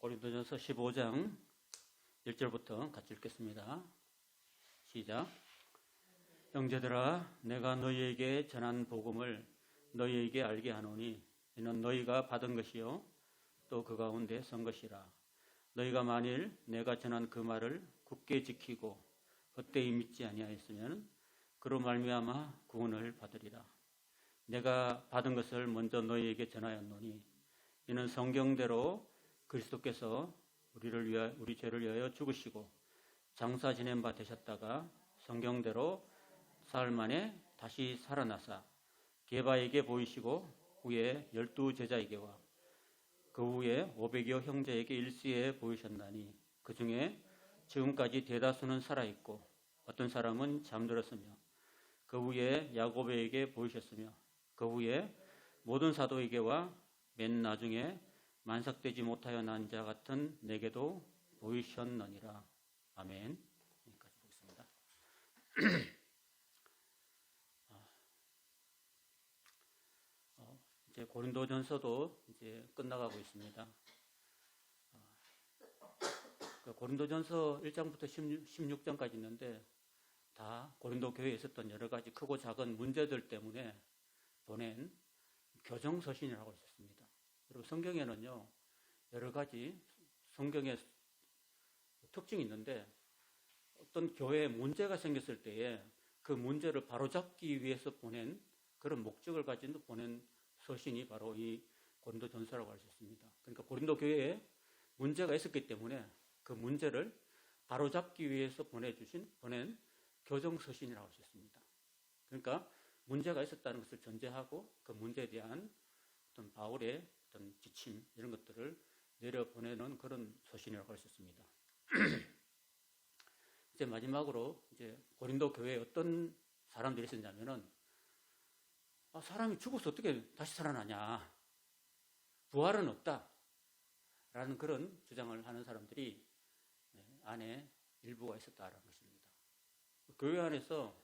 고린도전서 15장 1절부터 같이 읽겠습니다. 시작. 형제들아, 내가 너희에게 전한 복음을 너희에게 알게 하노니 이는 너희가 받은 것이요 또 그 가운데 선 것이라. 너희가 만일 내가 전한 그 말을 굳게 지키고 헛되이 믿지 아니하였으면 그로 말미암아 구원을 받으리라. 내가 받은 것을 먼저 너희에게 전하였노니 이는 성경대로 그리스도께서 우리 죄를 위하여 죽으시고 장사 지낸 바 되셨다가 성경대로 사흘 만에 다시 살아나사 게바에게 보이시고 후에 12 제자에게와 그 후에 500여 형제에게 일시에 보이셨나니 그 중에 지금까지 대다수는 살아있고 어떤 사람은 잠들었으며 그 후에 야고보에게 보이셨으며 그 후에 모든 사도에게와 맨 나중에 만삭되지 못하여 난 자 같은 내게도 보이셨느니라. 아멘. 여기까지 보겠습니다. 이제 고린도전서도 이제 끝나가고 있습니다. 고린도전서 1장부터 16장까지 있는데 다 고린도 교회에 있었던 여러 가지 크고 작은 문제들 때문에 보낸 교정서신이라고 했습니다. 그리고 성경에는요, 여러 가지 성경의 특징이 있는데 어떤 교회에 문제가 생겼을 때에 그 문제를 바로잡기 위해서 보낸 그런 목적을 가진 보낸 서신이 바로 이 고린도전서라고 할 수 있습니다. 그러니까 고린도 교회에 문제가 있었기 때문에 그 문제를 바로잡기 위해서 보낸 교정서신이라고 할 수 있습니다. 그러니까 문제가 있었다는 것을 전제하고 그 문제에 대한 어떤 바울의 어떤 지침 이런 것들을 내려보내는 그런 서신이라고 할 수 있습니다. 이제 마지막으로 이제 고린도 교회에 어떤 사람들이 있었냐면은 사람이 죽어서 어떻게 다시 살아나냐, 부활은 없다 라는 그런 주장을 하는 사람들이 안에 일부가 있었다라는 것입니다. 교회 안에서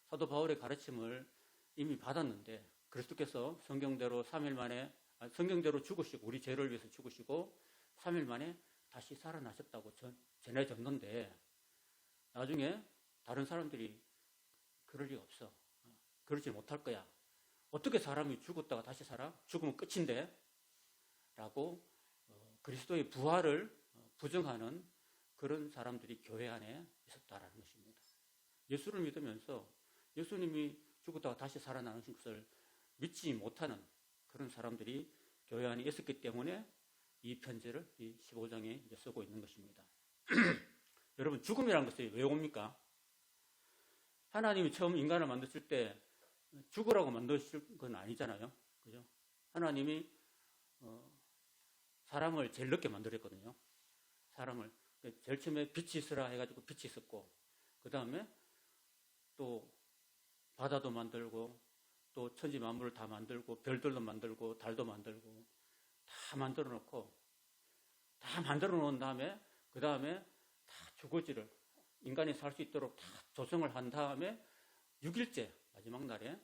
사도 바울의 가르침을 이미 받았는데 그리스도께서 성경대로 3일 만에 성경대로 죽으시고 우리 죄를 위해서 죽으시고 3일 만에 다시 살아나셨다고 전해졌는데 나중에 다른 사람들이 그럴 리가 없어, 그러지 못할 거야, 어떻게 사람이 죽었다가 다시 살아? 죽으면 끝인데 라고 그리스도의 부활을 부정하는 그런 사람들이 교회 안에 있었다라는 것입니다. 예수를 믿으면서 예수님이 죽었다가 다시 살아나신 것을 믿지 못하는 그런 사람들이 교회 안에 있었기 때문에 이 편지를 이 15장에 이제 쓰고 있는 것입니다. 여러분, 죽음이라는 것이 왜 옵니까? 하나님이 처음 인간을 만드실 때 죽으라고 만드실 건 아니잖아요. 그죠? 하나님이 사람을 제일 늦게 만들었거든요. 사람을 제일 처음에 빛이 있으라 해가지고 빛이 있었고 그 다음에 또 바다도 만들고 또 천지 만물을 다 만들고 별들도 만들고 달도 만들고 다 만들어 놓고 다 만들어 놓은 다음에 그 다음에 다 주거지를 인간이 살 수 있도록 다 조성을 한 다음에 6일째 마지막 날에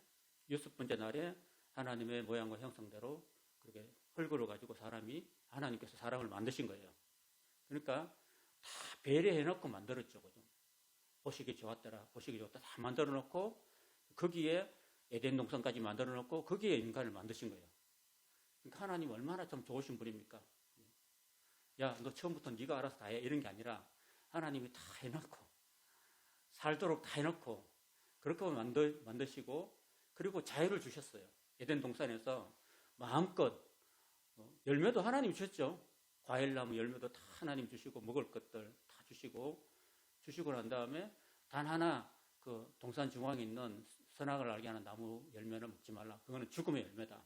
6번째 날에 하나님의 모양과 형상대로 그렇게 흙으로 가지고 하나님께서 사람을 만드신 거예요. 그러니까 다 배려해 놓고 만들었죠. 그죠? 보시기 좋았더라, 보시기 좋았다 다 만들어 놓고 거기에 에덴 동산까지 만들어 놓고 거기에 인간을 만드신 거예요. 그러니까 하나님 얼마나 참 좋으신 분입니까? 야, 너 처음부터 네가 알아서 다 해, 이런 게 아니라 하나님이 다 해놓고 살도록 다 해놓고 그렇게 만드시고 그리고 자유를 주셨어요. 에덴 동산에서 마음껏 열매도 하나님 주셨죠. 과일나무 열매도 다 하나님 주시고 먹을 것들 다 주시고 난 다음에 단 하나 그 동산 중앙에 있는 선악을 알게 하는 나무 열매는 먹지 말라. 그거는 죽음의 열매다.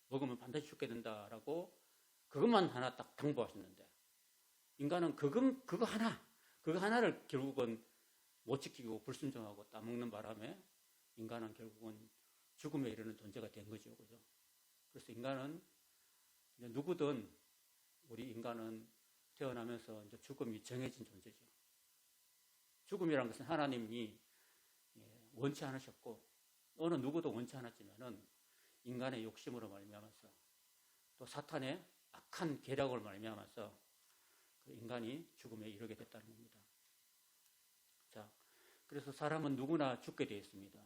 먹으면 반드시 죽게 된다라고 그것만 하나 딱 당부하셨는데 인간은 그거 하나를 결국은 못 지키고 불순종하고 따먹는 바람에 인간은 결국은 죽음에 이르는 존재가 된 거죠. 그죠? 그래서 인간은 이제 누구든 우리 인간은 태어나면서 이제 죽음이 정해진 존재죠. 죽음이라는 것은 하나님이 원치 않으셨고 어느 누구도 원치 않았지만은 인간의 욕심으로 말미암아서 또 사탄의 악한 계략으로 말미암아서 그 인간이 죽음에 이르게 됐다는 겁니다. 자, 그래서 사람은 누구나 죽게 되어 있습니다.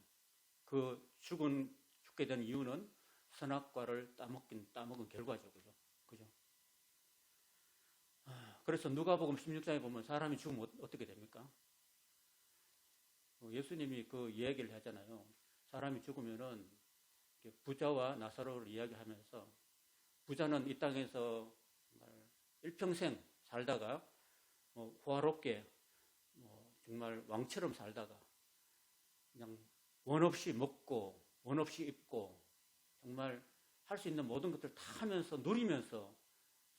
그 죽게 된 이유는 선악과를 따먹은 결과죠. 그죠? 그래서 누가복음 16장에 보면 사람이 죽으면 어떻게 됩니까? 예수님이 그 이야기를 하잖아요. 사람이 죽으면은 부자와 나사로를 이야기하면서 부자는 이 땅에서 일평생 살다가 호화롭게 정말 왕처럼 살다가 그냥 원 없이 먹고 원 없이 입고 정말 할 수 있는 모든 것들을 다 하면서 누리면서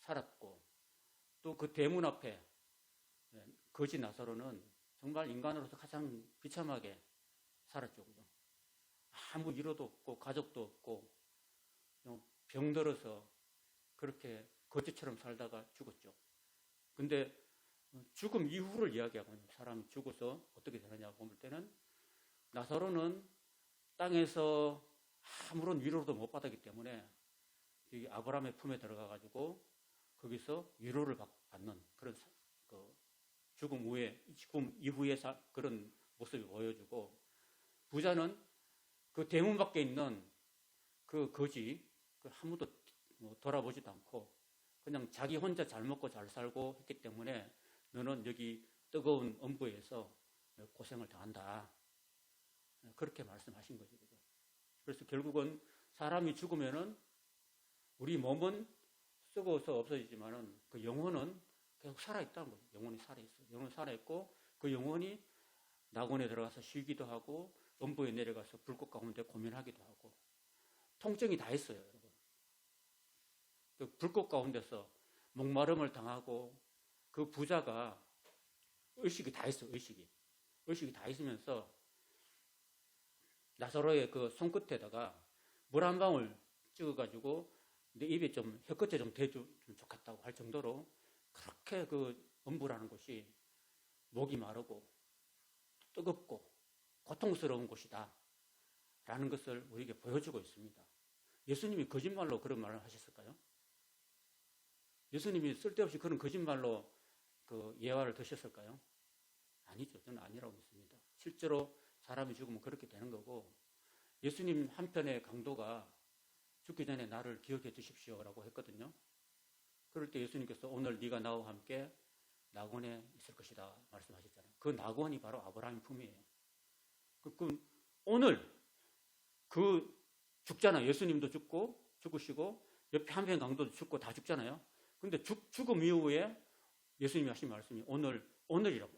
살았고, 또 그 대문 앞에 거지 나사로는 정말 인간으로서 가장 비참하게 살았죠. 그죠? 아무 위로도 없고 가족도 없고 병들어서 그렇게 거지처럼 살다가 죽었죠. 근데 죽음 이후를 이야기하고 사람이 죽어서 어떻게 되느냐 볼 때는 나사로는 땅에서 아무런 위로도 못 받았기 때문에 여기 아브라함의 품에 들어가 가지고 거기서 위로를 받는 그런 죽음 이후의 그런 모습이 보여주고, 부자는 그 대문 밖에 있는 그 거지 아무도 돌아보지도 않고 그냥 자기 혼자 잘 먹고 잘 살고 했기 때문에 너는 여기 뜨거운 엄부에서 고생을 당한다. 그렇게 말씀하신 거죠. 그래서 결국은 사람이 죽으면은 우리 몸은 썩어서 없어지지만은 그 영혼은 계속 살아있다는 거죠. 영혼이 살아있어요. 영혼이 살아있고 그 영혼이 낙원에 들어가서 쉬기도 하고 엄부에 내려가서 불꽃 가운데 고민하기도 하고 통증이 다 있어요. 여러분. 그 불꽃 가운데서 목마름을 당하고 그 부자가 의식이 다 있어. 의식이 다 있으면서 나사로의 그 손끝에다가 물 한 방울 찍어가지고 내 입에 좀 혀끝에 좀 대주면 좋겠다고 할 정도로 그렇게 그 엄부라는 곳이 목이 마르고 뜨겁고 고통스러운 곳이다 라는 것을 우리에게 보여주고 있습니다. 예수님이 거짓말로 그런 말을 하셨을까요? 예수님이 쓸데없이 그런 거짓말로 그 예화를 드셨을까요? 아니죠. 저는 아니라고 믿습니다. 실제로 사람이 죽으면 그렇게 되는 거고, 예수님 한편의 강도가 죽기 전에 나를 기억해 주십시오라고 했거든요. 그럴 때 예수님께서 오늘 네가 나와 함께 낙원에 있을 것이다 말씀하셨잖아요. 그 낙원이 바로 아브라함의 품이에요. 오늘 죽잖아요. 예수님도 죽으시고 옆에 한편 강도도 죽고 다 죽잖아요. 근데 죽음 이후에 예수님이 하신 말씀이 오늘이라고.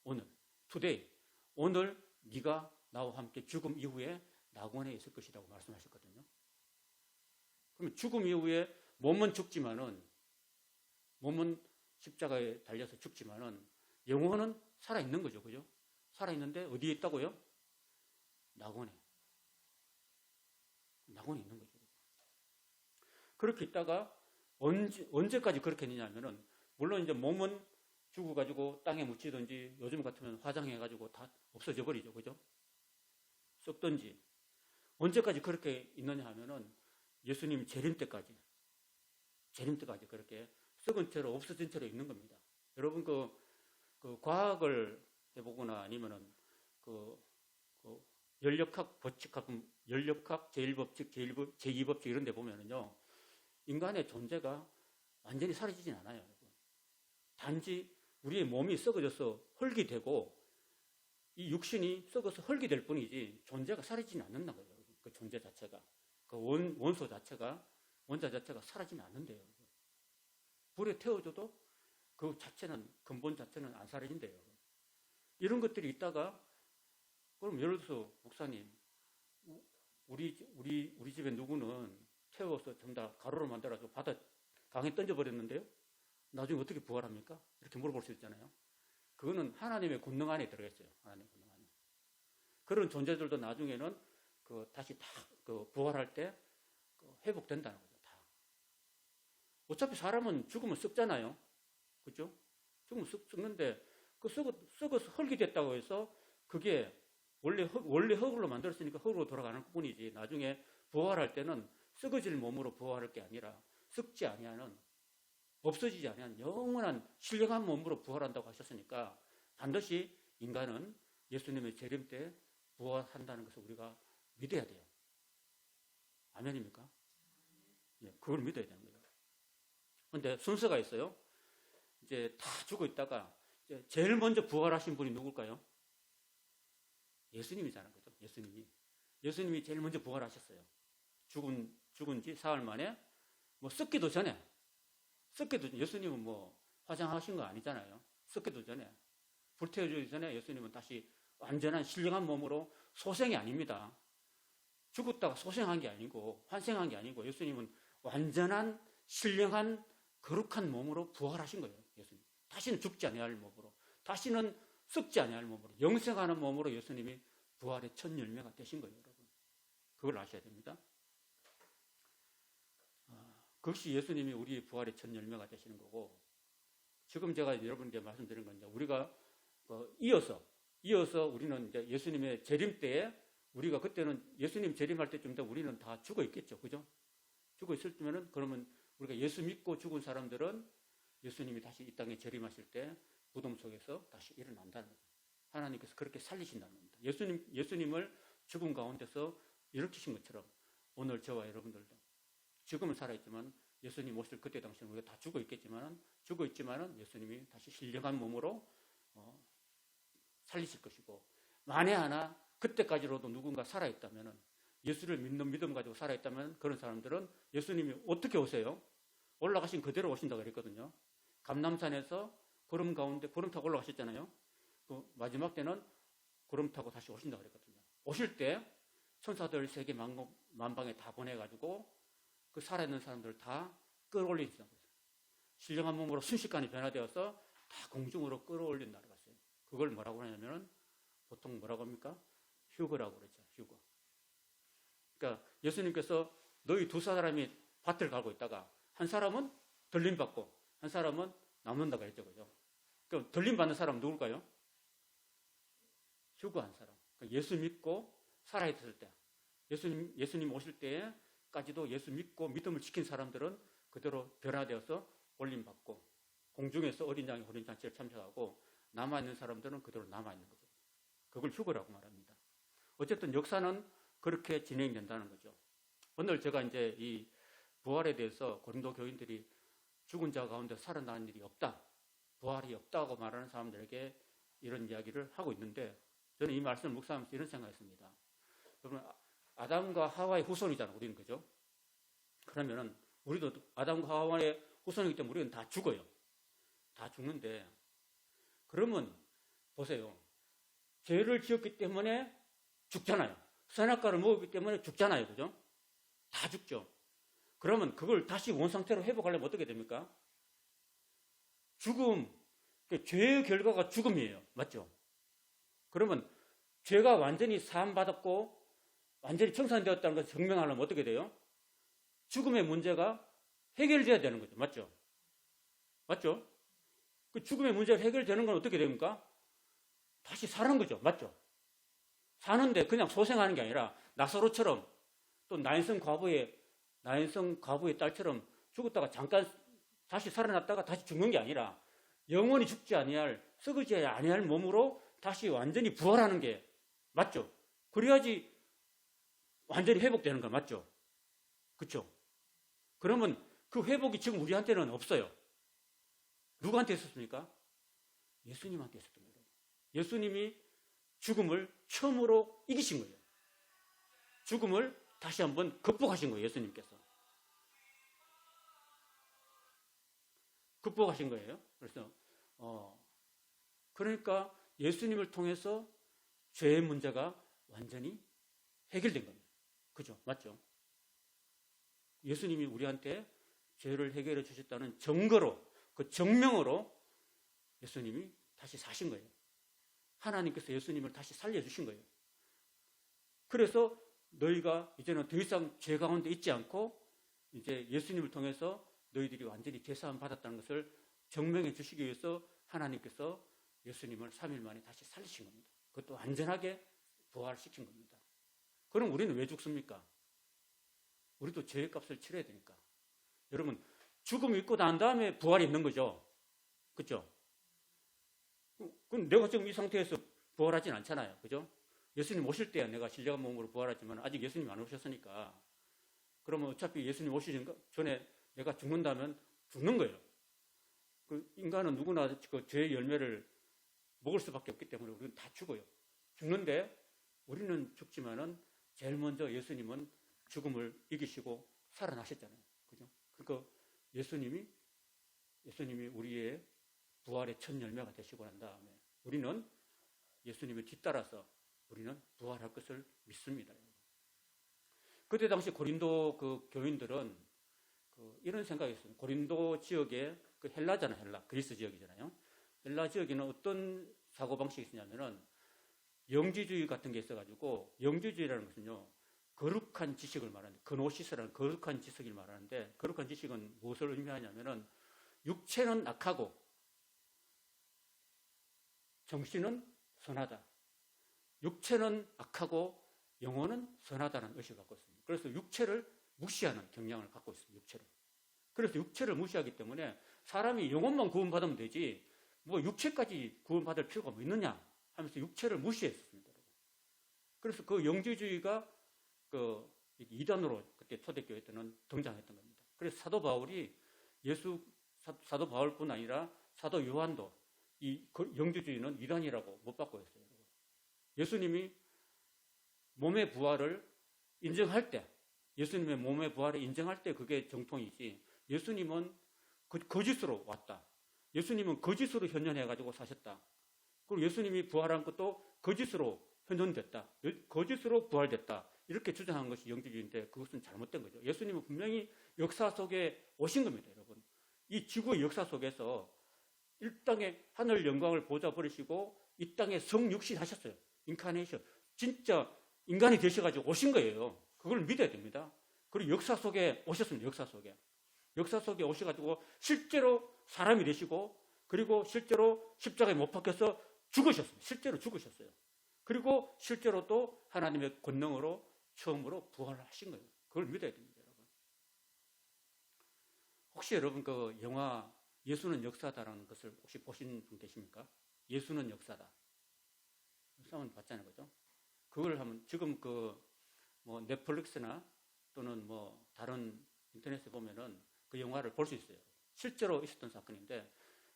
오늘 today, 오늘 네가 나와 함께 죽음 이후에 낙원에 있을 것이라고 말씀하셨거든요. 그러면 죽음 이후에 몸은 죽지만은, 몸은 십자가에 달려서 죽지만은 영혼은 살아있는 거죠. 그죠? 살아있는데 어디에 있다고요? 낙원에 있는 거죠. 그렇게 있다가 언제까지 그렇게 했느냐면은, 물론 이제 몸은 죽어가지고 땅에 묻히든지 요즘 같으면 화장해가지고 다 없어져 버리죠. 그죠? 썩든지. 언제까지 그렇게 있느냐 하면은 예수님 재림 때까지 그렇게 썩은 채로 없어진 채로 있는 겁니다. 여러분 그 과학을 해보거나 아니면은 연력학 제1법칙, 제2법칙 이런 데 보면은요, 인간의 존재가 완전히 사라지진 않아요. 여러분. 단지 우리의 몸이 썩어져서 흙이 되고 이 육신이 썩어서 흙이 될 뿐이지 존재가 사라지진 않는다는 거예요. 그 존재 자체가, 그 원소 자체가, 원자 자체가 사라지면 않는데요. 불에 태워줘도 그 자체는, 근본 자체는 안 사라진대요. 이런 것들이 있다가, 그럼 예를 들어서 목사님, 우리 집에 누구는 태워서 전부 다 가루로 만들어서 바다 강에 던져버렸는데요. 나중에 어떻게 부활합니까? 이렇게 물어볼 수 있잖아요. 그거는 하나님의 권능 안에 들어있어요. 하나님의 권능 안에. 그런 존재들도 나중에는 다시 다 부활할 때 회복된다는 거죠. 다. 어차피 사람은 죽으면 썩잖아요. 그죠? 죽으면 썩는데 썩어서 흙이 됐다고 해서 그게 원래 흙으로 만들었으니까 흙으로 돌아가는 뿐이지, 나중에 부활할 때는 썩어질 몸으로 부활할 게 아니라 썩지 아니하는 없어지지 않은 영원한 신령한 몸으로 부활한다고 하셨으니까 반드시 인간은 예수님의 재림 때 부활한다는 것을 우리가 믿어야 돼요. 아멘입니까? 예, 그걸 믿어야 되는 거예요. 그런데 순서가 있어요. 이제 다 죽어 있다가 이제 제일 먼저 부활하신 분이 누굴까요? 예수님이잖아요. 그죠? 예수님이 제일 먼저 부활하셨어요. 죽은 지 사흘 만에, 썩기도 전에, 예수님은 화장하신 거 아니잖아요. 썩기도 전에, 불태워지기 전에 예수님은 다시 완전한 신령한 몸으로 소생이 아닙니다. 죽었다가 소생한 게 아니고, 환생한 게 아니고, 예수님은 완전한 신령한 거룩한 몸으로 부활하신 거예요. 예수님. 다시는 죽지 아니할 몸으로, 다시는 썩지 아니할 몸으로, 영생하는 몸으로 예수님이 부활의 첫 열매가 되신 거예요, 여러분. 그걸 아셔야 됩니다. 그것이 예수님이 우리의 부활의 첫 열매가 되시는 거고, 지금 제가 여러분께 말씀드린 건 이제 우리가 이어서 우리는 이제 예수님의 재림 때에 우리가 그때는 예수님 재림할 때쯤 되면 우리는 다 죽어 있겠죠, 그죠? 죽어 있을 때면은 그러면 우리가 예수 믿고 죽은 사람들은 예수님이 다시 이 땅에 재림하실 때 무덤 속에서 다시 일어난다는 거예요. 하나님께서 그렇게 살리신다는 겁니다. 예수님을 죽음 가운데서 일으키신 것처럼 오늘 저와 여러분들도 지금은 살아있지만 예수님 오실 그때 당시에는 우리가 다 죽어 있지만은 예수님이 다시 신령한 몸으로 살리실 것이고, 만에 하나 그때까지로도 누군가 살아있다면은, 예수를 믿는 믿음 가지고 살아있다면 그런 사람들은 예수님이 어떻게 오세요? 올라가신 그대로 오신다고 그랬거든요. 감람산에서 구름 가운데 구름 타고 올라가셨잖아요. 그 마지막 때는 구름 타고 다시 오신다고 그랬거든요. 오실 때 천사들 세계 만방에 다 보내가지고 그 살아있는 사람들을 다 끌어올린다고 했어요. 신령한 몸으로 순식간에 변화되어서 다 공중으로 끌어올린다고 했어요. 그걸 뭐라고 하냐면은 보통 뭐라고 합니까? 휴거라고 그러죠. 휴거. 그러니까 예수님께서 너희 두 사람이 밭을 갈고 있다가 한 사람은 들림받고 한 사람은 남는다고 했죠. 그죠? 그럼 들림받는 사람은 누굴까요? 휴거한 사람. 그러니까 예수 믿고 살아있을 때, 예수님 오실 때까지도 예수 믿고 믿음을 지킨 사람들은 그대로 변화되어서 올림받고 공중에서 어린 양의 호린 잔치에 참석하고 남아있는 사람들은 그대로 남아있는 거죠. 그걸 휴거라고 말합니다. 어쨌든 역사는 그렇게 진행된다는 거죠. 오늘 제가 이제 이 부활에 대해서 고린도 교인들이 죽은 자 가운데 살아나는 일이 없다, 부활이 없다고 말하는 사람들에게 이런 이야기를 하고 있는데, 저는 이 말씀을 묵상하면서 이런 생각했습니다. 여러분, 아담과 하와의 후손이잖아요, 우리는. 그죠? 그러면은 우리도 아담과 하와의 후손이기 때문에 우리는 다 죽어요. 다 죽는데, 그러면 보세요. 죄를 지었기 때문에 죽잖아요. 선악과를 먹었기 때문에 죽잖아요. 그죠? 다 죽죠. 그러면 그걸 다시 원상태로 회복하려면 어떻게 됩니까? 죽음, 죄의 결과가 죽음이에요. 맞죠? 그러면 죄가 완전히 사함받았고 완전히 청산되었다는 것을 증명하려면 어떻게 돼요? 죽음의 문제가 해결돼야 되는 거죠. 맞죠? 맞죠? 그 죽음의 문제가 해결되는 건 어떻게 됩니까? 다시 사는 거죠. 맞죠? 사는데 그냥 소생하는 게 아니라 나사로처럼, 또 나인성 과부의 딸처럼 죽었다가 잠깐 다시 살아났다가 다시 죽는 게 아니라 영원히 죽지 아니할, 썩어지 아니할 몸으로 다시 완전히 부활하는 게 맞죠? 그래야지 완전히 회복되는 거 맞죠? 그렇죠? 그러면 그 회복이 지금 우리한테는 없어요. 누구한테 있었습니까? 예수님한테 있었던 거예요. 예수님이 죽음을 처음으로 이기신 거예요. 죽음을 다시 한번 극복하신 거예요. 예수님께서 극복하신 거예요. 그래서 그러니까 예수님을 통해서 죄의 문제가 완전히 해결된 겁니다. 그죠? 맞죠? 예수님이 우리한테 죄를 해결해 주셨다는 증거로, 그 증명으로 예수님이 다시 사신 거예요. 하나님께서 예수님을 다시 살려주신 거예요. 그래서 너희가 이제는 더 이상 죄 가운데 있지 않고 이제 예수님을 통해서 너희들이 완전히 죄사함 받았다는 것을 증명해 주시기 위해서 하나님께서 예수님을 3일 만에 다시 살리신 겁니다. 그것도 완전하게 부활시킨 겁니다. 그럼 우리는 왜 죽습니까? 우리도 죄의 값을 치러야 되니까. 여러분, 죽음이 있고 난 다음에 부활이 있는 거죠. 그죠? 그럼 내가 지금 이 상태에서 부활하진 않잖아요. 그죠? 예수님 오실 때야 내가 신령한 몸으로 부활하지만 아직 예수님이 안 오셨으니까. 그러면 어차피 예수님 오시기 전에 내가 죽는다면 죽는 거예요. 그 인간은 누구나 그 죄의 열매를 먹을 수밖에 없기 때문에 우리는 다 죽어요. 죽는데 우리는 죽지만은 제일 먼저 예수님은 죽음을 이기시고 살아나셨잖아요. 그죠? 그러니까 예수님이 우리의 부활의 첫 열매가 되시고 난 다음에 우리는 예수님을 뒤따라서 우리는 부활할 것을 믿습니다. 그때 당시 고린도 그 교인들은 이런 생각이 있어요. 고린도 지역에 그 헬라잖아요. 헬라. 그리스 지역이잖아요. 헬라 지역에는 어떤 사고방식이 있었냐면은 영지주의 같은 게 있어가지고 영지주의라는 것은요. 거룩한 지식을 말하는데 그노시스라는 거룩한 지식을 말하는데 거룩한 지식은 무엇을 의미하냐면은 육체는 악하고 정신은 선하다. 육체는 악하고 영혼은 선하다는 의식을 갖고 있습니다. 그래서 육체를 무시하는 경향을 갖고 있습니다. 육체를. 그래서 육체를 무시하기 때문에 사람이 영혼만 구원받으면 되지 뭐 육체까지 구원받을 필요가 뭐 있느냐 하면서 육체를 무시했습니다. 그래서 그 영지주의가 그 이단으로 그때 초대교회 때는 등장했던 겁니다. 그래서 사도 바울이 사도 바울뿐 아니라 사도 요한도 이 영지주의는 이단이라고 못 받고 있어요. 예수님이 몸의 부활을 인정할 때, 예수님의 몸의 부활을 인정할 때 그게 정통이지, 예수님은 거짓으로 왔다. 예수님은 거짓으로 현현해가지고 사셨다. 그리고 예수님이 부활한 것도 거짓으로 현현됐다. 거짓으로 부활됐다. 이렇게 주장한 것이 영지주의인데 그것은 잘못된 거죠. 예수님은 분명히 역사 속에 오신 겁니다, 여러분. 이 지구의 역사 속에서 이 땅에 하늘 영광을 보좌 버리시고 이 땅에 성육신 하셨어요. 인카네이션. 진짜 인간이 되셔가지고 오신 거예요. 그걸 믿어야 됩니다. 그리고 역사 속에 오셨습니다. 역사 속에. 역사 속에 오셔가지고 실제로 사람이 되시고 그리고 실제로 십자가에 못 박혀서 죽으셨습니다. 실제로 죽으셨어요. 그리고 실제로 또 하나님의 권능으로 처음으로 부활하신 거예요. 그걸 믿어야 됩니다, 여러분. 혹시 여러분 그 영화 예수는 역사다라는 것을 혹시 보신 분 계십니까? 예수는 역사다. 한번 봤잖아요, 그죠? 그걸 하면 지금 그 뭐 넷플릭스나 또는 뭐 다른 인터넷에 보면은 그 영화를 볼 수 있어요. 실제로 있었던 사건인데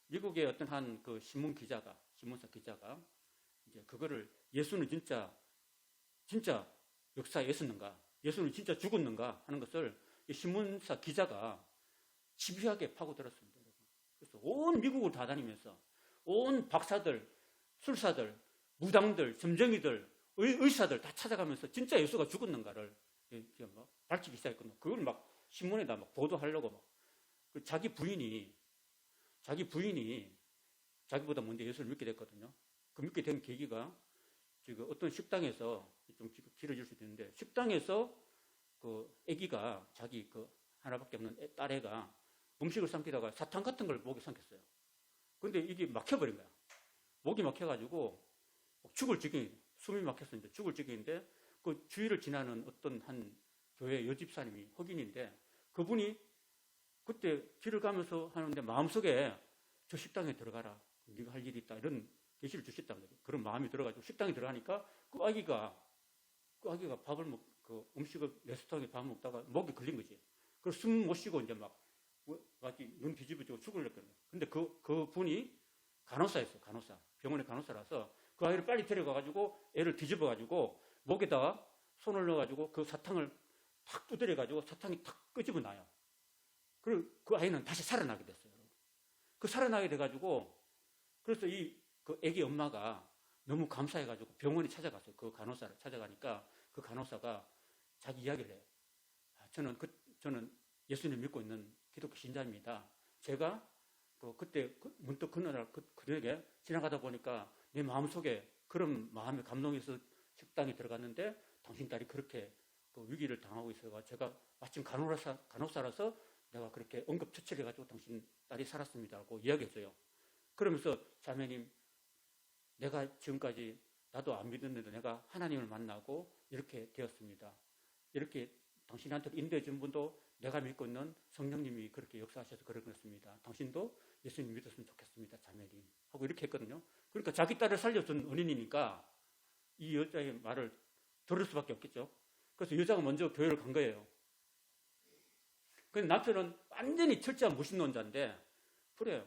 미국의 어떤 한 그 신문사 기자가 이제 그거를 예수는 진짜 역사에 있었는가, 예수는 진짜 죽었는가 하는 것을 이 신문사 기자가 집요하게 파고들었습니다. 그래서 온 미국을 다 다니면서 온 박사들, 술사들, 무당들, 점쟁이들, 의사들 다 찾아가면서 진짜 예수가 죽었는가를 밝히기 시작했거든요. 그걸 막 신문에다 막 보도하려고 막 자기 부인이 자기보다 먼저 예수를 믿게 됐거든요. 그 믿게 된 계기가 지금 어떤 식당에서 좀 길어질 수도 있는데 식당에서 그 아기가 자기 그 하나밖에 없는 딸애가 음식을 삼키다가 사탕 같은 걸 목에 삼켰어요. 근데 이게 막혀버린 거야. 목이 막혀가지고 죽을 지경이 숨이 막혔습니다. 죽을 지경인데 그 주위를 지나는 어떤 한 교회 여집사님이 흑인인데 그분이 그때 길을 가면서 하는데 마음속에 저 식당에 들어가라. 네가 할 일이 있다. 이런 계시를 주셨다는 거죠. 그런 마음이 들어가지고 식당에 들어가니까 그 아기가 밥을 그 음식을 레스토랑에 밥을 먹다가 목이 걸린 거지. 그래서 숨 못 쉬고 이제 막 눈 뒤집어지고 죽으려거든요. 근데 그 분이 간호사였어요. 병원의 간호사라서 그 아이를 빨리 데려가가지고 애를 뒤집어가지고 목에다가 손을 넣어가지고 그 사탕을 탁 두드려가지고 사탕이 탁 끄집어 나요. 그리고 그 아이는 다시 살아나게 됐어요. 그 살아나게 돼가지고 그래서 그 애기 엄마가 너무 감사해가지고 병원에 찾아갔어요. 그 간호사를 찾아가니까 그 간호사가 자기 이야기를 해요. 저는 예수님 믿고 있는 기독교 신자입니다. 제가 그때 문득 그에게 지나가다 보니까 내 마음속에 그런 마음에 감동해서 식당에 들어갔는데 당신 딸이 그렇게 그 위기를 당하고 있어가 제가 마침 간호사라서 내가 그렇게 응급처치를 해가지고 당신 딸이 살았습니다라고 이야기했어요. 그러면서 자매님, 내가 지금까지 나도 안 믿었는데 내가 하나님을 만나고 이렇게 되었습니다. 이렇게 당신한테 인도해 준 분도 내가 믿고 있는 성령님이 그렇게 역사하셔서 그런 것입니다. 당신도 예수님 믿었으면 좋겠습니다, 자매님. 하고 이렇게 했거든요. 그러니까 자기 딸을 살려준 은인이니까 이 여자의 말을 들을 수밖에 없겠죠. 그래서 여자가 먼저 교회를 간 거예요. 근데 남편은 완전히 철저한 무신론자인데, 그래요.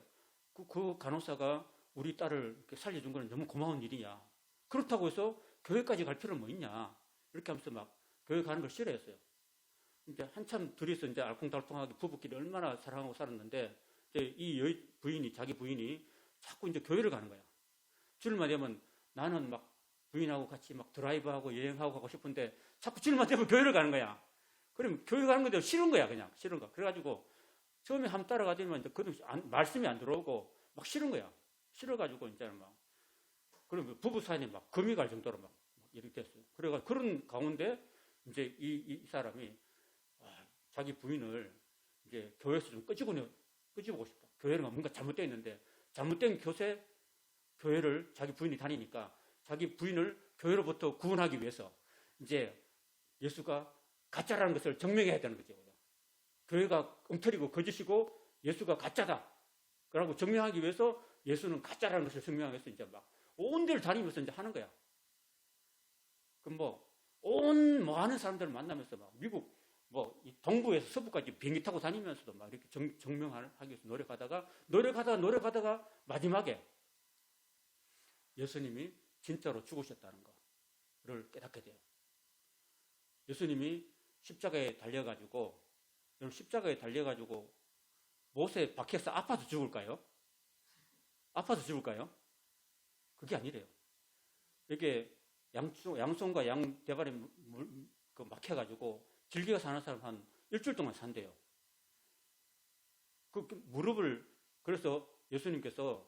그 간호사가 우리 딸을 이렇게 살려준 건 너무 고마운 일이냐. 그렇다고 해서 교회까지 갈 필요는 뭐 있냐. 이렇게 하면서 막 교회 가는 걸 싫어했어요. 이제 한참 둘이서 이제 알콩달콩하게 부부끼리 얼마나 사랑하고 살았는데, 이제 이 부인이, 자기 부인이 자꾸 이제 교회를 가는 거야. 주일만 되면 나는 막 부인하고 같이 막 드라이브하고 여행하고 가고 싶은데 자꾸 주일만 되면 교회를 가는 거야. 그럼 교회 가는 건데 싫은 거야, 그냥. 싫은 거. 그래가지고 처음에 한번 따라가더니만 이제 말씀이 안 들어오고 막 싫은 거야. 싫어가지고 이제 막. 그러면 부부 사이에 막 금이 갈 정도로 막 이렇게 됐어요. 그래가 그런 가운데 이제 이 사람이 자기 부인을 이제 교회에서 좀 끄집어보고 싶다. 교회는 뭔가 잘못되어 있는데 잘못된 교회를 자기 부인이 다니니까 자기 부인을 교회로부터 구원하기 위해서 이제 예수가 가짜라는 것을 증명해야 되는 거죠. 교회가 엉터리고 거짓이고 예수가 가짜다. 그러고 증명하기 위해서 예수는 가짜라는 것을 증명하기 위해서 이제 막 온 데를 다니면서 이제 하는 거야. 그럼 많은 사람들을 만나면서 막 미국 동부에서 서부까지 비행기 타고 다니면서도 막 이렇게 증명하기 위해서 노력하다가 마지막에 예수님이 진짜로 죽으셨다는 거를 깨닫게 돼요. 예수님이 십자가에 달려가지고 못에 박혀서 아파서 죽을까요? 그게 아니래요. 이게 양손과 양 대발에 막혀가지고 질기가 사는 사람 한 일주일 동안 산대요. 그래서 예수님께서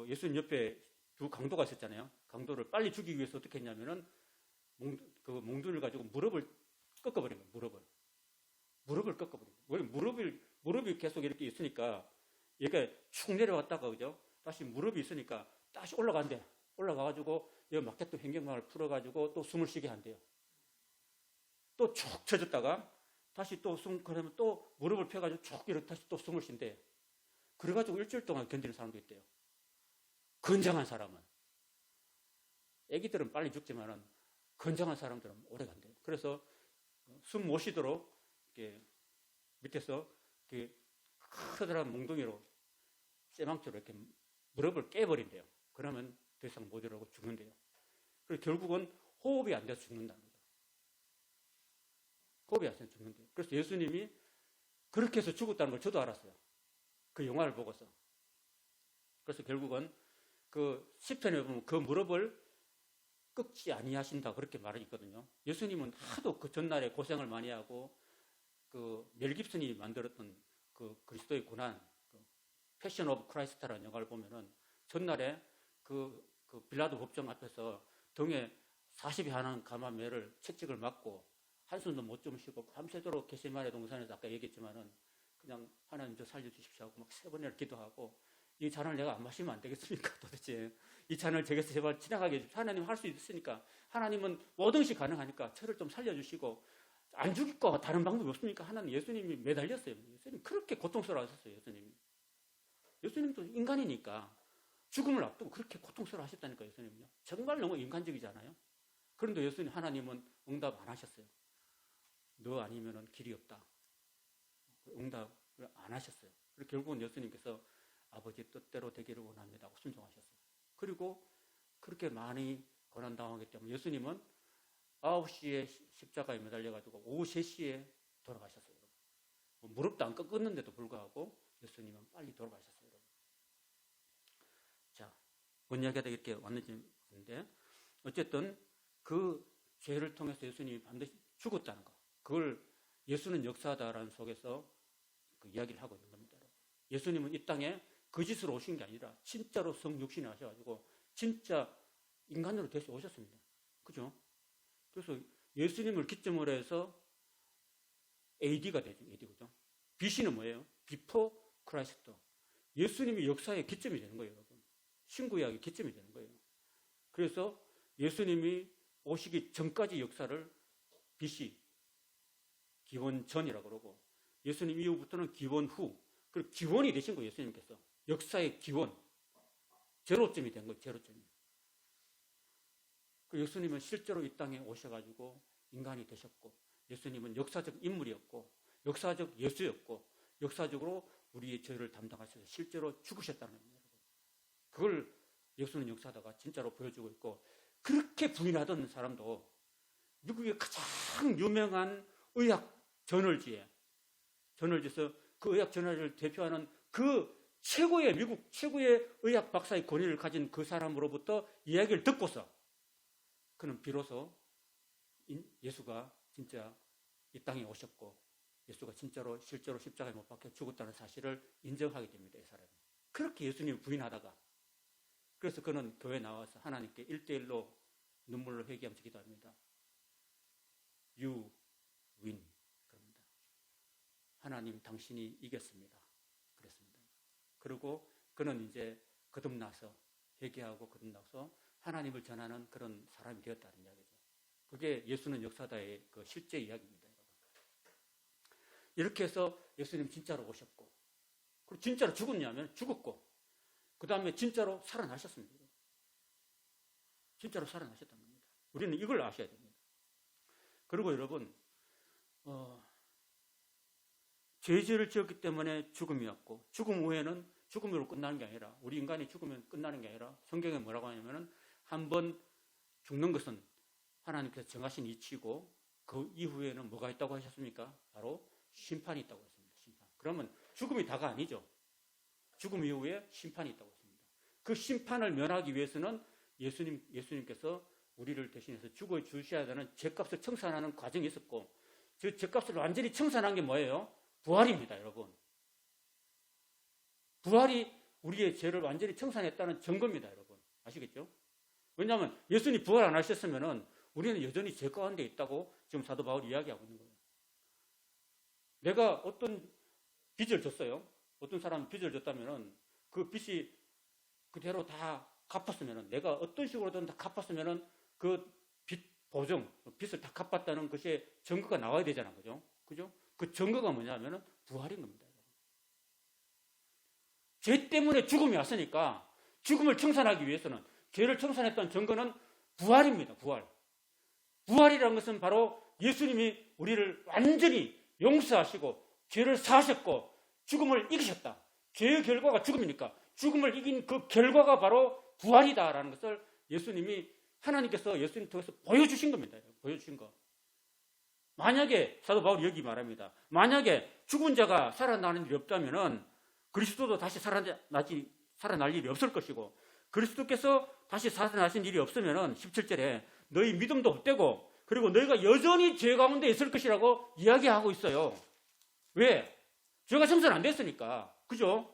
예수님 옆에 두 강도가 있었잖아요. 강도를 빨리 죽이기 위해서 어떻게 했냐면은 몽둥이를 가지고 무릎을 꺾어버린 거예요. 무릎을 꺾어버린 거예요. 무릎이 계속 이렇게 있으니까 얘가 축 내려왔다가 그죠? 다시 무릎이 있으니까 다시 올라간대. 올라가가지고 여기 막혔던 횡격막을 풀어가지고 또 숨을 쉬게 한대요. 또 쭉 쳐졌다가 다시 또 그러면 또 무릎을 펴가지고 쭉 이렇게 다시 또 숨을 쉰대. 그래가지고 일주일 동안 견디는 사람도 있대요. 건장한 사람은. 애기들은 빨리 죽지만은 건장한 사람들은 오래 간대요. 그래서 숨 못 쉬도록 이렇게 밑에서 이렇게 커다란 몽둥이로 쇠망치로 이렇게 무릎을 깨버린대요. 그러면 더 이상 못 일어나고 죽는데요. 그래서 결국은 호흡이 안 돼서 죽는다는 거죠. 호흡이 안 돼서 죽는데요. 그래서 예수님이 그렇게 해서 죽었다는 걸 저도 알았어요. 그 영화를 보고서. 그래서 결국은 시편에 보면 그 무릎을 꺾지 아니하신다 그렇게 말이 있거든요. 예수님은 하도 그 전날에 고생을 많이 하고 멜 깁슨이 만들었던 그리스도의 고난, 패션 오브 크라이스트라는 영화를 보면은 전날에 빌라도 법정 앞에서 등에 40이 하는 감한 매를 채찍을 맞고 한숨도 못 주무시고 밤새도록 게세마네 동산에서 아까 얘기했지만은 그냥 하나님 저 살려주십시오 하고 막 3번이나 기도하고 이 잔을 내가 안 마시면 안 되겠습니까? 도대체 이 잔을 제게서 제발 지나가게 해주십시오. 하나님 할 수 있으니까 하나님은 모든 것이 가능하니까 저를 좀 살려주시고 안 죽일 거 다른 방법이 없습니까? 하나님 예수님이 매달렸어요. 예수님 그렇게 고통스러워하셨어요. 예수님도 인간이니까 죽음을 앞두고 그렇게 고통스러워 하셨다니까 예수님은요. 정말 너무 인간적이잖아요. 그런데 하나님은 응답 안 하셨어요. 너 아니면은 길이 없다. 응답을 안 하셨어요. 그리고 결국은 예수님께서 아버지 뜻대로 되기를 원합니다 하고 순종하셨어요. 그리고 그렇게 많이 고난당하기 때문에 예수님은 9시에 십자가에 매달려가지고 오후 3시에 돌아가셨어요. 무릎도 안 꺾었는데도 불구하고 예수님은 빨리 돌아가셨어요. 자, 뭔 이야기가 이렇게 왔는데 어쨌든 그 죄를 통해서 예수님이 반드시 죽었다는 거. 그걸 예수는 역사다라는 속에서 그 이야기를 하고 있는 겁니다. 예수님은 이 땅에 거짓으로 오신 게 아니라 진짜로 성육신을 하셔가지고 진짜 인간으로 되시 오셨습니다. 그죠? 그래서 예수님을 기점으로 해서 AD가 되죠. AD, 그죠? BC는 뭐예요? Before Christ. 예수님이 역사의 기점이 되는 거예요, 여러분. 신구약의 기점이 되는 거예요. 그래서 예수님이 오시기 전까지 역사를 BC, 기원 전이라고 그러고, 예수님 이후부터는 기원 후. 그리고 기원이 되신 거예요, 예수님께서. 역사의 기원. 제로점이 된 거예요, 제로점이. 그 예수님은 실제로 이 땅에 오셔가지고 인간이 되셨고, 예수님은 역사적 인물이었고, 역사적 예수였고, 역사적으로 우리의 죄를 담당하셔서 실제로 죽으셨다는 겁니다. 그걸 예수는 역사다가 진짜로 보여주고 있고, 그렇게 부인하던 사람도 미국의 가장 유명한 의학 저널지에서 그 의학 저널을 대표하는 그 미국 최고의 의학 박사의 권위를 가진 그 사람으로부터 이야기를 듣고서 그는 비로소 예수가 진짜 이 땅에 오셨고 예수가 진짜로 실제로 십자가에 못 박혀 죽었다는 사실을 인정하게 됩니다. 이 사람이. 그렇게 예수님을 부인하다가 그래서 그는 교회에 나와서 하나님께 1대1로 눈물로 회개하면서 기도합니다. You win. 그럽니다. 하나님 당신이 이겼습니다. 그랬습니다. 그리고 그는 이제 거듭나서 회개하고 거듭나서 하나님을 전하는 그런 사람이 되었다는 이야기죠. 그게 예수는 역사다의 그 실제 이야기입니다. 이렇게 해서 예수님 진짜로 오셨고 그리고 진짜로 죽었냐면 죽었고 그 다음에 진짜로 살아나셨습니다. 진짜로 살아나셨다는 겁니다. 우리는 이걸 아셔야 됩니다. 그리고 여러분 죄를 지었기 때문에 죽음이었고 죽음 후에는 죽음으로 끝나는 게 아니라 우리 인간이 죽으면 끝나는 게 아니라 성경에 뭐라고 하냐면은 한번 죽는 것은 하나님께서 정하신 이치고 그 이후에는 뭐가 있다고 하셨습니까? 바로 심판이 있다고 했습니다. 심판. 그러면 죽음이 다가 아니죠. 죽음 이후에 심판이 있다고 했습니다. 그 심판을 면하기 위해서는 예수님께서 우리를 대신해서 죽어 주셔야 되는 죄값을 청산하는 과정이 있었고 그 죄값을 완전히 청산한 게 뭐예요? 부활입니다, 여러분. 부활이 우리의 죄를 완전히 청산했다는 증거입니다, 여러분. 아시겠죠? 왜냐하면 예수님이 부활 안 하셨으면 우리는 여전히 죄 가운데 있다고 지금 사도 바울이 이야기하고 있는 거예요. 내가 어떤 빚을 줬어요. 어떤 사람 빚을 줬다면 그 빚이 그대로 다 갚았으면 내가 어떤 식으로든 다 갚았으면 그 빚 보증, 빚을 다 갚았다는 것이 증거가 나와야 되잖아. 그죠? 그 증거가 뭐냐면 부활인 겁니다. 죄 때문에 죽음이 왔으니까 죽음을 청산하기 위해서는 죄를 청산했던 증거는 부활입니다. 부활이라는 것은 바로 예수님이 우리를 완전히 용서하시고 죄를 사하셨고 죽음을 이기셨다. 죄의 결과가 죽음이니까 죽음을 이긴 그 결과가 바로 부활이다라는 것을 하나님께서 예수님 통해서 보여주신 겁니다. 보여주신 거. 만약에 사도 바울이 여기 말합니다. 만약에 죽은 자가 살아나는 일이 없다면은 그리스도도 다시 살아날 일이 없을 것이고 그리스도께서 다시 살아나신 일이 없으면은 17절에 너희 믿음도 없대고 그리고 너희가 여전히 죄 가운데 있을 것이라고 이야기하고 있어요. 왜? 죄가 청산 안 됐으니까. 그죠?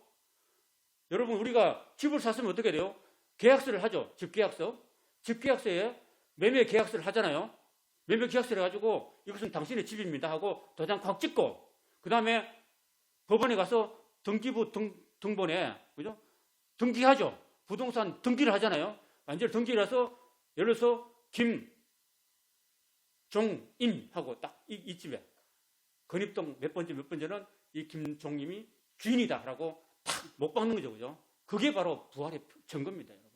여러분 우리가 집을 샀으면 어떻게 돼요? 계약서를 하죠. 집계약서에 매매 계약서를 하잖아요. 매매 계약서를 해가지고 이것은 당신의 집입니다 하고 도장 콱 찍고 그 다음에 법원에 가서 등기부 등본에 그죠? 등기하죠. 부동산 등기를 하잖아요. 완전히 등기를 해서 예를 들어서 김종임 하고 딱 이 집에 건입동 몇 번째는 이 김종임이 주인이다라고 탁 못 박는 거죠. 그죠? 그게 바로 부활의 증거입니다, 여러분.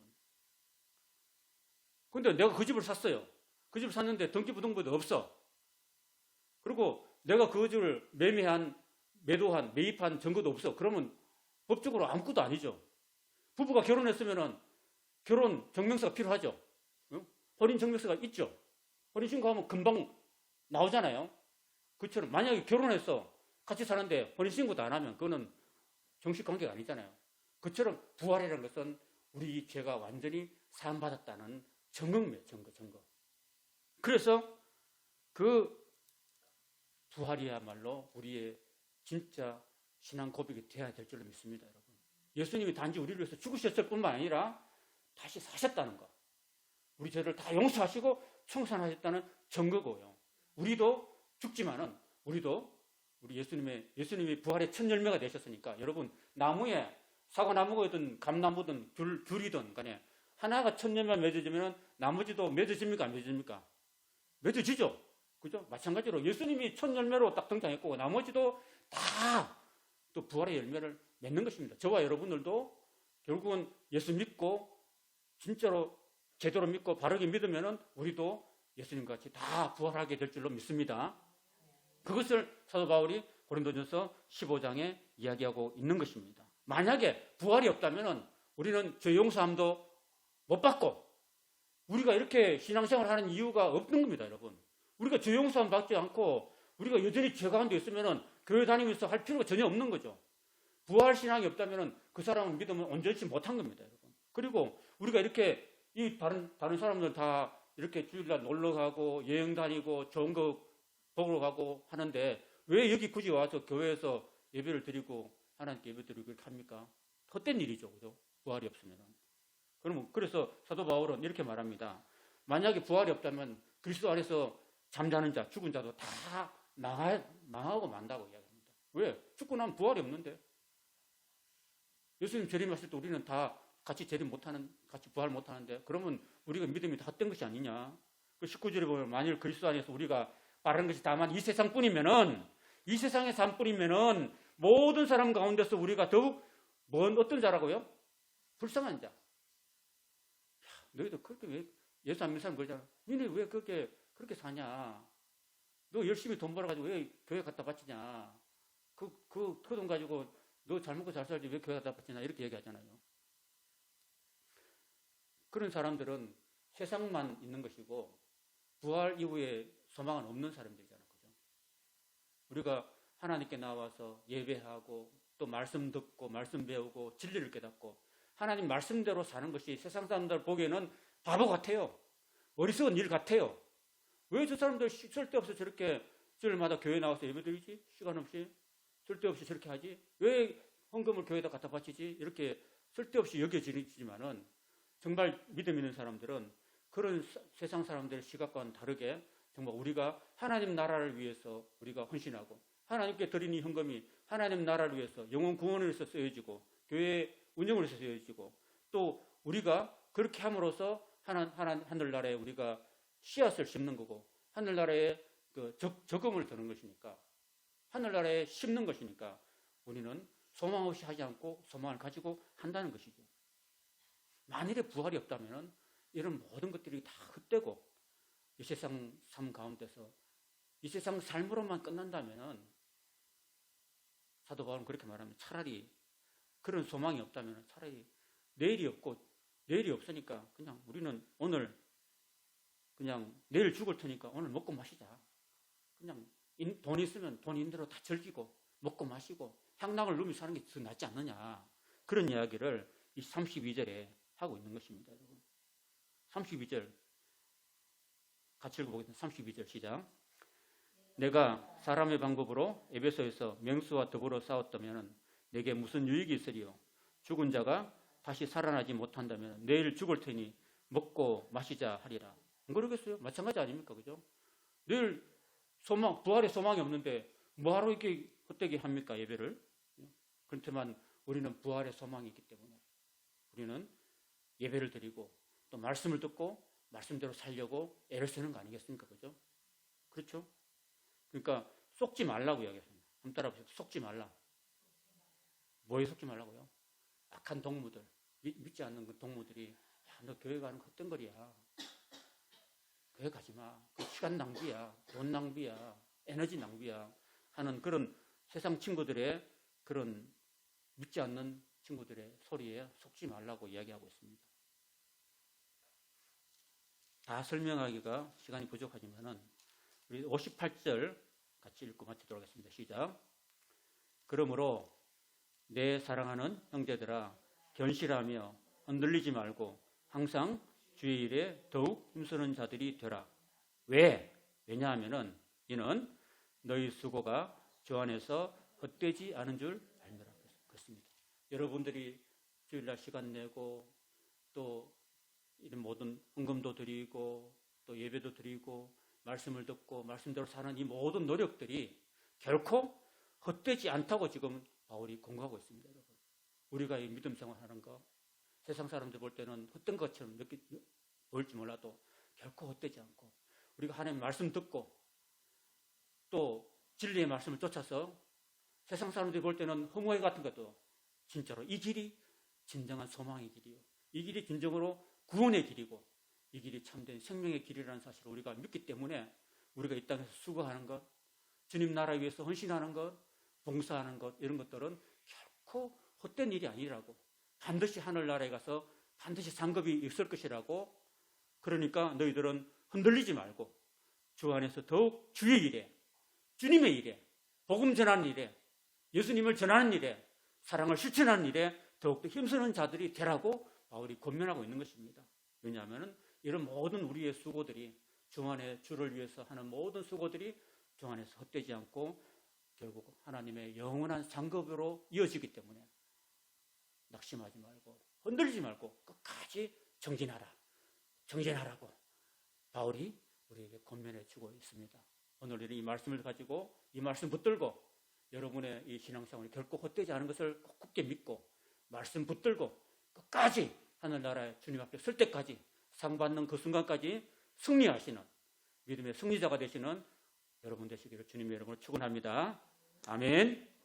근데 내가 그 집을 샀어요. 그 집을 샀는데 등기부 등본도 없어. 그리고 내가 그 집을 매입한 증거도 없어. 그러면 법적으로 아무것도 아니죠. 부부가 결혼했으면 결혼 증명서가 필요하죠. 혼인 증명서가 있죠. 혼인 신고하면 금방 나오잖아요. 그처럼 만약에 결혼해서 같이 사는데 혼인 신고도 안 하면 그거는 정식 관계가 아니잖아요. 그처럼 부활이라는 것은 우리 죄가 완전히 사함받았다는 증거입니다. 증거. 그래서 그 부활이야말로 우리의 진짜 신앙 고백이 되어야 될 줄로 믿습니다, 여러분. 예수님이 단지 우리를 위해서 죽으셨을 뿐만 아니라 다시 사셨다는 것. 우리 죄를 다 용서하시고 청산하셨다는 증거고요. 우리도 죽지만은 우리 예수님이 부활의 첫 열매가 되셨으니까 여러분 나무에 사과나무든 감나무든 귤이든 간에 하나가 첫 열매가 맺어지면 나머지도 맺어집니까? 안 맺어집니까? 맺어지죠. 그죠? 마찬가지로 예수님이 첫 열매로 딱 등장했고 나머지도 다 또 부활의 열매를 맺는 것입니다. 저와 여러분들도 결국은 예수 믿고 진짜로 제대로 믿고 바르게 믿으면은 우리도 예수님과 같이 다 부활하게 될 줄로 믿습니다. 그것을 사도 바울이 고린도전서 15장에 이야기하고 있는 것입니다. 만약에 부활이 없다면은 우리는 죄 용서함도 못 받고 우리가 이렇게 신앙생활을 하는 이유가 없는 겁니다, 여러분. 우리가 죄 용서함 받지 않고 우리가 여전히 죄 가운데 있으면은 교회 다니면서 할 필요가 전혀 없는 거죠. 부활 신앙이 없다면은 그 사람은 믿음을 온전치 못한 겁니다, 여러분. 그리고 우리가 이렇게 이 다른 사람들 다 이렇게 주일날 놀러 가고 여행 다니고 좋은 거 보러 가고 하는데 왜 여기 굳이 와서 교회에서 예배를 드리고 하나님께 예배 드리고 이렇게 합니까? 헛된 일이죠, 그죠? 부활이 없으면. 그래서 사도 바울은 이렇게 말합니다. 만약에 부활이 없다면 그리스도 안에서 잠자는 자, 죽은 자도 다 망하고 만다고 이야기합니다. 왜? 죽고 나면 부활이 없는데. 예수님 재림하실 때 우리는 다 같이 같이 부활 못하는데 그러면 우리가 믿음이 다 헛된 것이 아니냐. 그 19절에 보면 만일 그리스도 안에서 우리가 바른 것이 다만 이 세상뿐이면은 이 세상의 삶뿐이면은 모든 사람 가운데서 우리가 더욱 어떤 자라고요? 불쌍한 자. 야, 너희도 그렇게 왜 예수 안 믿는 사람 그러잖아. 너네 왜 그렇게 사냐? 너 열심히 돈 벌어가지고 왜 교회 갖다 바치냐? 그 돈 가지고 너 잘 먹고 잘 살지 왜 교회 갖다 바치냐? 이렇게 얘기하잖아요. 그런 사람들은 세상만 있는 것이고 부활 이후에 소망은 없는 사람들이잖아요. 그죠? 우리가 하나님께 나와서 예배하고 또 말씀 듣고 말씀 배우고 진리를 깨닫고 하나님 말씀대로 사는 것이 세상 사람들 보기에는 바보 같아요. 어리석은 일 같아요. 왜 저 사람들 쓸데없이 저렇게 주일마다 교회 나와서 예배 드리지? 시간 없이 쓸데없이 저렇게 하지? 왜 헌금을 교회에다 갖다 바치지? 이렇게 쓸데없이 여겨지지만은 정말 믿음 있는 사람들은 그런 세상 사람들의 시각과는 다르게 정말 우리가 하나님 나라를 위해서 우리가 헌신하고 하나님께 드린 이 헌금이 하나님 나라를 위해서 영혼 구원을 위해서 쓰여지고 교회 운영을 위해서 쓰여지고 또 우리가 그렇게 함으로써 하늘나라에 우리가 씨앗을 심는 거고 하늘나라에 그 적금을 드는 것이니까 하늘나라에 심는 것이니까 우리는 소망 없이 하지 않고 소망을 가지고 한다는 것이죠. 만일에 부활이 없다면 이런 모든 것들이 다 헛되고 이 세상 삶 가운데서 이 세상 삶으로만 끝난다면 사도 바울은 그렇게 말하면 차라리 그런 소망이 없다면 차라리 내일이 없으니까 그냥 우리는 오늘 그냥 내일 죽을 테니까 오늘 먹고 마시자. 그냥 돈 있으면 돈 있는 대로 다 즐기고 먹고 마시고 향락을 누리며 사는 게 더 낫지 않느냐. 그런 이야기를 이 32절에 하고 있는 것입니다. 여러분. 32절 같이 읽어보겠습니다. 32절 시작. 내가 사람의 방법으로 에베소에서 명수와 더불어 싸웠다면 내게 무슨 유익이 있으리요. 죽은 자가 다시 살아나지 못한다면 내일 죽을 테니 먹고 마시자 하리라. 안 그러겠어요? 마찬가지 아닙니까? 그죠? 내일 부활의 소망이 없는데 뭐하러 이렇게 헛되게 합니까? 예배를. 그렇지만 우리는 부활의 소망이 있기 때문에 우리는 예배를 드리고 또 말씀을 듣고 말씀대로 살려고 애를 쓰는 거 아니겠습니까? 그죠? 그렇죠? 그러니까 속지 말라고 이야기했습니다. 한번 따라보세요. 속지 말라. 뭐에 속지 말라고요? 악한 동무들, 믿지 않는 그 동무들이 야, 너 교회 가는 거 헛된거리야. 교회 가지 마. 그 시간 낭비야. 돈 낭비야. 에너지 낭비야. 하는 그런 세상 친구들의 그런 믿지 않는 친구들의 소리에 속지 말라고 이야기하고 있습니다. 다 설명하기가 시간이 부족하지만은 우리 58절 같이 읽고 마치도록 하겠습니다. 시작. 그러므로 내 사랑하는 형제들아 견실하며 흔들리지 말고 항상 주의 일에 더욱 힘쓰는 자들이 되라. 왜? 왜냐하면은 이는 너희 수고가 주 안에서 헛되지 않은 줄 알미라. 그렇습니다. 여러분들이 주일날 시간 내고 또 이런 모든 헌금도 드리고 또 예배도 드리고 말씀을 듣고 말씀대로 사는 이 모든 노력들이 결코 헛되지 않다고 지금 바울이 공부하고 있습니다. 여러분. 우리가 이 믿음 생활하는 거 세상 사람들 볼 때는 헛된 것처럼 보일지 몰라도 결코 헛되지 않고 우리가 하나님 말씀 듣고 또 진리의 말씀을 쫓아서 세상 사람들이 볼 때는 허무해 같은 것도 진짜로 이 길이 진정한 소망의 길이요. 이 길이 진정으로 구원의 길이고 이 길이 참된 생명의 길이라는 사실을 우리가 믿기 때문에 우리가 이 땅에서 수고하는 것, 주님 나라 위해서 헌신하는 것, 봉사하는 것 이런 것들은 결코 헛된 일이 아니라고 반드시 하늘나라에 가서 반드시 상급이 있을 것이라고 그러니까 너희들은 흔들리지 말고 주 안에서 더욱 주의 일에 주님의 일에 복음 전하는 일에 예수님을 전하는 일에 사랑을 실천하는 일에 더욱더 힘쓰는 자들이 되라고 바울이 권면하고 있는 것입니다. 왜냐하면 이런 모든 우리의 수고들이 주 안에 주를 위해서 하는 모든 수고들이 주 안에서 헛되지 않고 결국 하나님의 영원한 상급으로 이어지기 때문에 낙심하지 말고 흔들리지 말고 끝까지 정진하라고 바울이 우리에게 권면해 주고 있습니다. 오늘 이 말씀을 가지고 이 말씀 붙들고 여러분의 이 신앙생활이 결코 헛되지 않은 것을 굳게 믿고 말씀 붙들고 끝까지 하늘나라에 주님 앞에 설 때까지 상 받는 그 순간까지 승리하시는 믿음의 승리자가 되시는 여러분 되시기를 주님의 이름으로 축원합니다. 아멘.